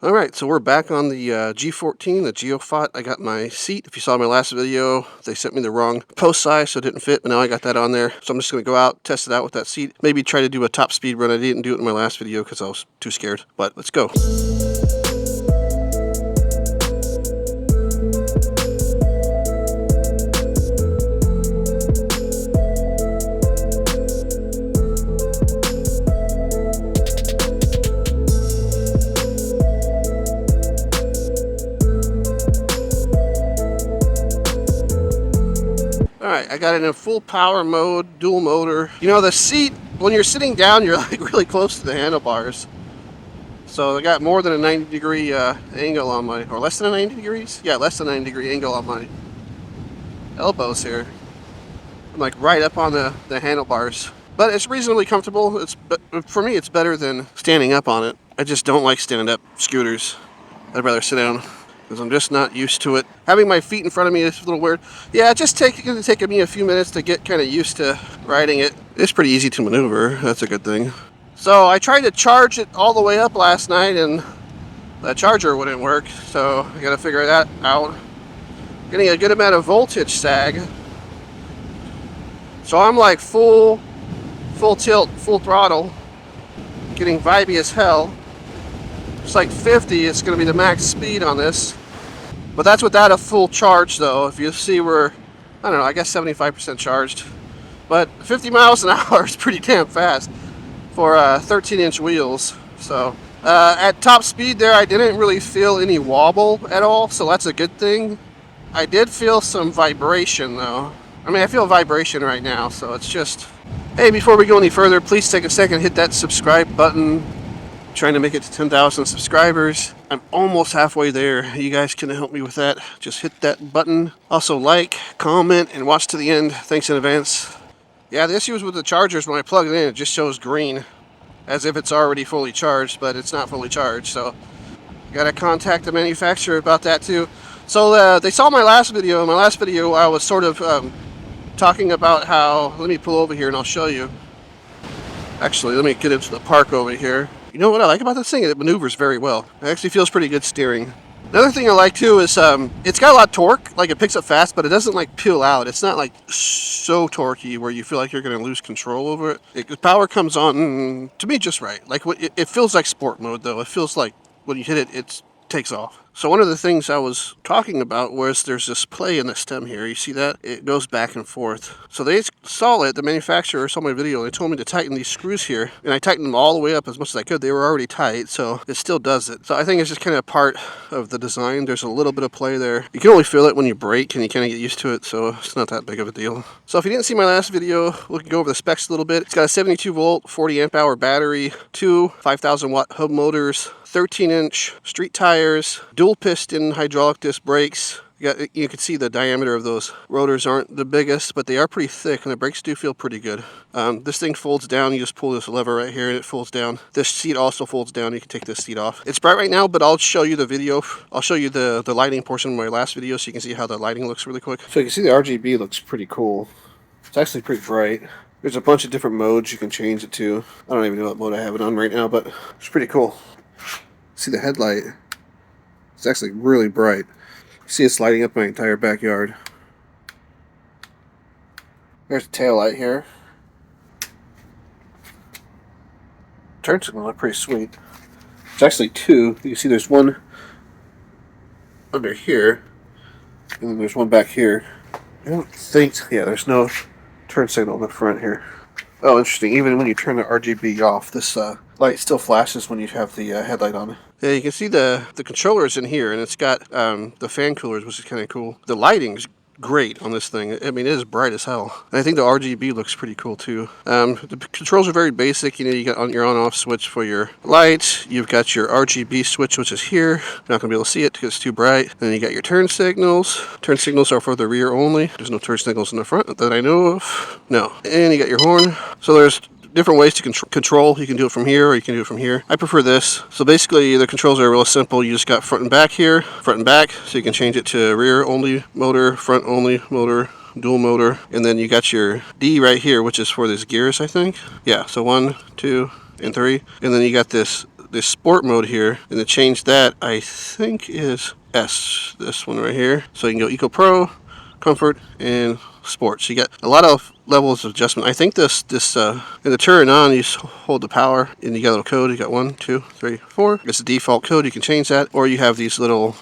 Alright, so we're back on the G14, the GeoFought. I got my seat. If you saw my last video, they sent me the wrong post size, so it didn't fit, but now I got that on there. So I'm just going to go out, test it out with that seat. Maybe try to do a top speed run. I didn't do it in my last video because I was too scared, but let's go. Alright, I got it in full power mode, dual motor. You know, the seat, when you're sitting down, you're like really close to the handlebars. So I got more than a 90-degree angle on my, or less than a 90 degrees? Yeah, less than a 90-degree angle on my elbows here. I'm like right up on the handlebars. But it's reasonably comfortable. For me, it's better than standing up on it. I just don't like standing up scooters. I'd rather sit down, because I'm just not used to it. Having my feet in front of me is a little weird. Yeah, it's going to take me a few minutes to get kind of used to riding it. It's pretty easy to maneuver. That's a good thing. So I tried to charge it all the way up last night, and the charger wouldn't work. So I got to figure that out. Getting a good amount of voltage sag. So I'm like full tilt, full throttle. Getting vibey as hell. It's like 50, it's going to be the max speed on this. But that's without a full charge though. If you see we're, I don't know, I guess 75% charged. But 50 miles an hour is pretty damn fast for 13-inch wheels. So at top speed there, I didn't really feel any wobble at all, so that's a good thing. I did feel some vibration though. I mean, I feel vibration right now, so it's just... Hey, before we go any further, please take a second, hit that subscribe button. Trying to make it to 10,000 subscribers. I'm almost halfway there. You guys can help me with that. Just hit that button. Also like, comment, and watch to the end. Thanks in advance. Yeah, the issue is with the chargers. When I plug it in, it just shows green, as if it's already fully charged, but it's not fully charged. So I gotta contact the manufacturer about that too. So they saw my last video. In my last video, I was sort of talking about how... Let me pull over here and I'll show you. Actually, let me get into the park over here. You know what I like about this thing? It maneuvers very well. It actually feels pretty good steering. Another thing I like too is it's got a lot of torque. Like, it picks up fast, but it doesn't like peel out. It's not like so torquey where you feel like you're going to lose control over it. The power comes on, to me, just right. Like, it feels like sport mode though. It feels like when you hit it, it takes off. So one of the things I was talking about was there's this play in the stem here. You see that? It goes back and forth. So they saw it, the manufacturer saw my video, and they told me to tighten these screws here. And I tightened them all the way up as much as I could. They were already tight, so it still does it. So I think it's just kind of part of the design. There's a little bit of play there. You can only feel it when you brake, and you kind of get used to it, so it's not that big of a deal. So if you didn't see my last video, we can go over the specs a little bit. It's got a 72 volt, 40 amp hour battery, two 5,000 watt hub motors, 13-inch street tires, dual piston hydraulic disc brakes. You can see the diameter of those rotors aren't the biggest, but they are pretty thick, and the brakes do feel pretty good. This thing folds down. You just pull this lever right here, and it folds down. This seat also folds down. You can take this seat off. It's bright right now, but I'll show you the video. I'll show you the lighting portion of my last video, so you can see how the lighting looks really quick. So you can see the RGB looks pretty cool. It's actually pretty bright. There's a bunch of different modes you can change it to. I don't even know what mode I have it on right now, but it's pretty cool. See the headlight? It's actually really bright. See, it's lighting up my entire backyard. There's a tail light here. Turn signal look pretty sweet. It's actually two. You see there's one under here, and then there's one back here. I don't think... Yeah, there's no turn signal in the front here. Oh, interesting. Even when you turn the RGB off, this light still flashes when you have the headlight on. Yeah, you can see the controllers in here, and it's got the fan coolers, which is kind of cool. The lighting's great on this thing. I mean, it is bright as hell. And I think the RGB looks pretty cool too. The controls are very basic. You know, you got your on-off switch for your lights. You've got your RGB switch, which is here. You're not gonna be able to see it because it's too bright. Then you got your turn signals. Turn signals are for the rear only. There's no turn signals in the front that I know of. No. And you got your horn. So there's different ways to control. You can do it from here, or you can do it from here. I prefer this. So basically the controls are real simple. You just got front and back here, front and back, so you can change it to rear only motor, front only motor, dual motor, and then you got your D right here, which is for these gears, I think. Yeah, so 1, 2, and 3, and then you got this the sport mode here, and to change that, I think is S, this one right here. So you can go Eco Pro, Comfort, and Sport. So you got a lot of levels of adjustment. I think this in the turn on, you hold the power, and you got a little code. You got 1, 2, 3, 4. It's the default code. You can change that, or you have these little,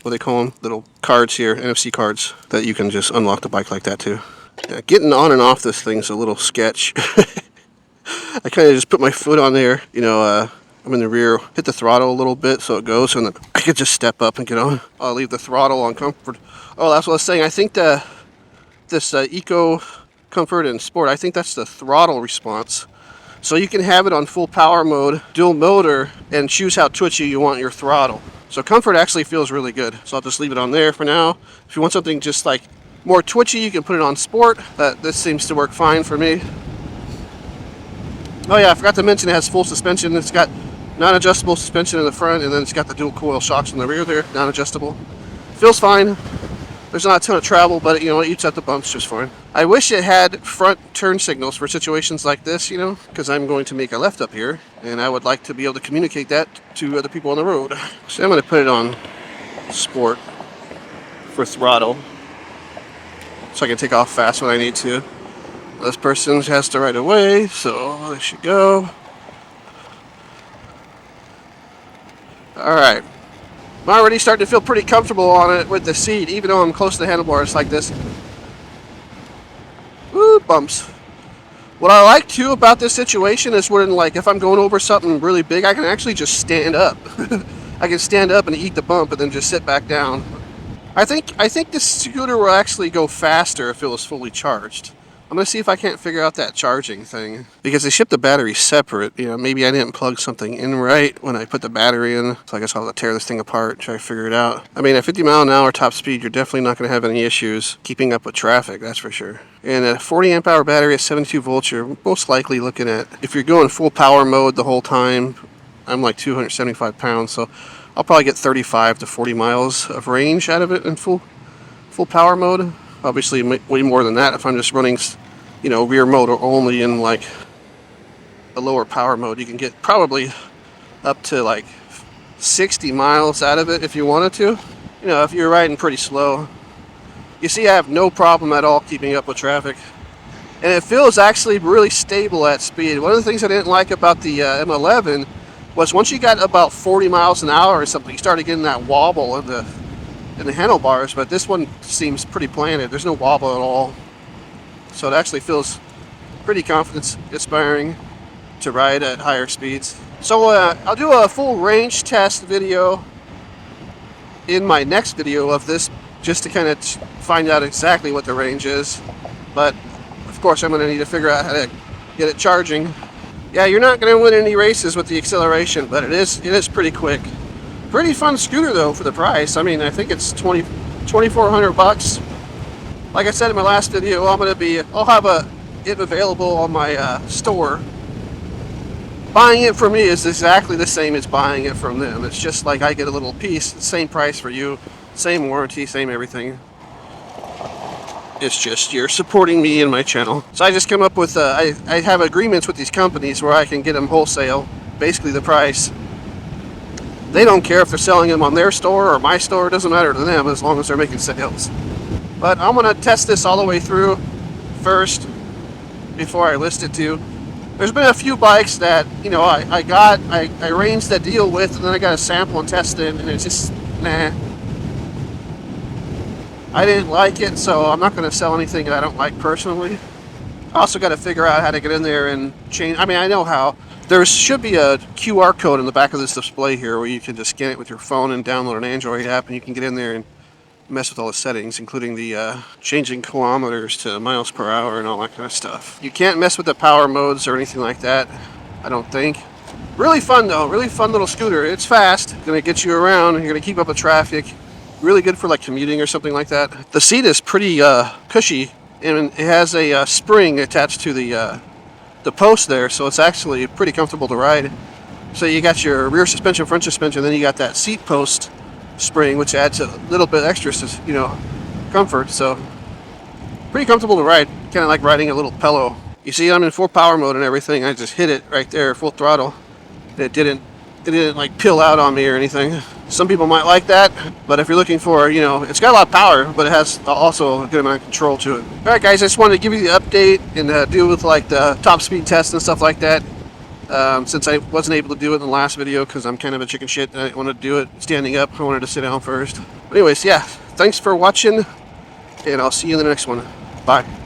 what they call them, little cards here, NFC cards, that you can just unlock the bike like that too. Yeah, getting on and off this thing's a little sketch. I kind of just put my foot on there, you know, I'm in the rear, hit the throttle a little bit so it goes, and then I could just step up and get on. I'll leave the throttle on Comfort. Oh, that's what I was saying. I think this Eco, Comfort, and Sport, I think that's the throttle response. So you can have it on full power mode, dual motor, and choose how twitchy you want your throttle. So Comfort actually feels really good. So I'll just leave it on there for now. If you want something just like more twitchy, you can put it on Sport. This seems to work fine for me. Oh yeah, I forgot to mention it has full suspension. It's got non-adjustable suspension in the front, and then it's got the dual coil shocks in the rear there, non-adjustable. Feels fine. There's not a ton of travel, but you know, it eats at the bumps just fine. I wish it had front turn signals for situations like this, you know, because I'm going to make a left up here, and I would like to be able to communicate that to other people on the road. So I'm going to put it on Sport for throttle, so I can take off fast when I need to. This person has to right away, so they should go. Alright. I'm already starting to feel pretty comfortable on it with the seat, even though I'm close to the handlebars like this. Woo, bumps. What I like too about this situation is when, like, if I'm going over something really big, I can actually just stand up. I can stand up and eat the bump and then just sit back down. I think this scooter will actually go faster if it was fully charged. I'm going to see if I can't figure out that charging thing. Because they ship the battery separate. You know, maybe I didn't plug something in right when I put the battery in. So I guess I'll have to tear this thing apart and try to figure it out. I mean, at 50 mile an hour top speed, you're definitely not going to have any issues keeping up with traffic, that's for sure. And a 40 amp hour battery at 72 volts, you're most likely looking at, if you're going full power mode the whole time, I'm like 275 pounds, so I'll probably get 35 to 40 miles of range out of it in full power mode. Obviously way more than that if I'm just running, you know, rear motor only in like a lower power mode. You can get probably up to like 60 miles out of it if you wanted to. You know, if you're riding pretty slow. You see, I have no problem at all keeping up with traffic. And it feels actually really stable at speed. One of the things I didn't like about the M11 was once you got about 40 miles an hour or something, you started getting that wobble in the handlebars, but this one seems pretty planted. There's no wobble at all. So it actually feels pretty confidence-inspiring to ride at higher speeds. So I'll do a full range test video in my next video of this, just to kind of find out exactly what the range is. But of course I'm going to need to figure out how to get it charging. Yeah, you're not going to win any races with the acceleration, but it is pretty quick. Pretty fun scooter though for the price. I mean, I think it's $2,400. Like I said in my last video, I'll have it available on my store. Buying it for me is exactly the same as buying it from them. It's just like I get a little piece, same price for you, same warranty, same everything. It's just you're supporting me and my channel. So I just come up with, I have agreements with these companies where I can get them wholesale, basically the price. They don't care if they're selling them on their store or my store, it doesn't matter to them as long as they're making sales. But I'm going to test this all the way through first before I list it to you. There's been a few bikes that, you know, I arranged that deal with, and then I got a sample and test it, and it's just, nah. I didn't like it, so I'm not going to sell anything that I don't like personally. I also got to figure out how to get in there and change. I mean, I know how. There should be a QR code in the back of this display here where you can just scan it with your phone and download an Android app, and you can get in there and mess with all the settings, including the changing kilometers to miles per hour and all that kind of stuff. You can't mess with the power modes or anything like that, I don't think. Really fun though, really fun little scooter. It's fast, gonna get you around, you're gonna keep up with traffic. Really good for like commuting or something like that. The seat is pretty cushy, and it has a spring attached to the post there, so it's actually pretty comfortable to ride. So you got your rear suspension, front suspension, then you got that seat post spring, which adds a little bit extra, you know, comfort. So pretty comfortable to ride, kind of like riding a little pillow. You see, I'm in full power mode and everything. I just hit it right there, full throttle, and it didn't it didn't like peel out on me or anything. Some people might like that, but if you're looking for, you know, it's got a lot of power, but it has also a good amount of control to it. All right, guys, I just wanted to give you the update and deal with like the top speed test and stuff like that. Since I wasn't able to do it in the last video because I'm kind of a chicken shit and I didn't want to do it standing up. I wanted to sit down first. But anyways, yeah, thanks for watching, and I'll see you in the next one. Bye.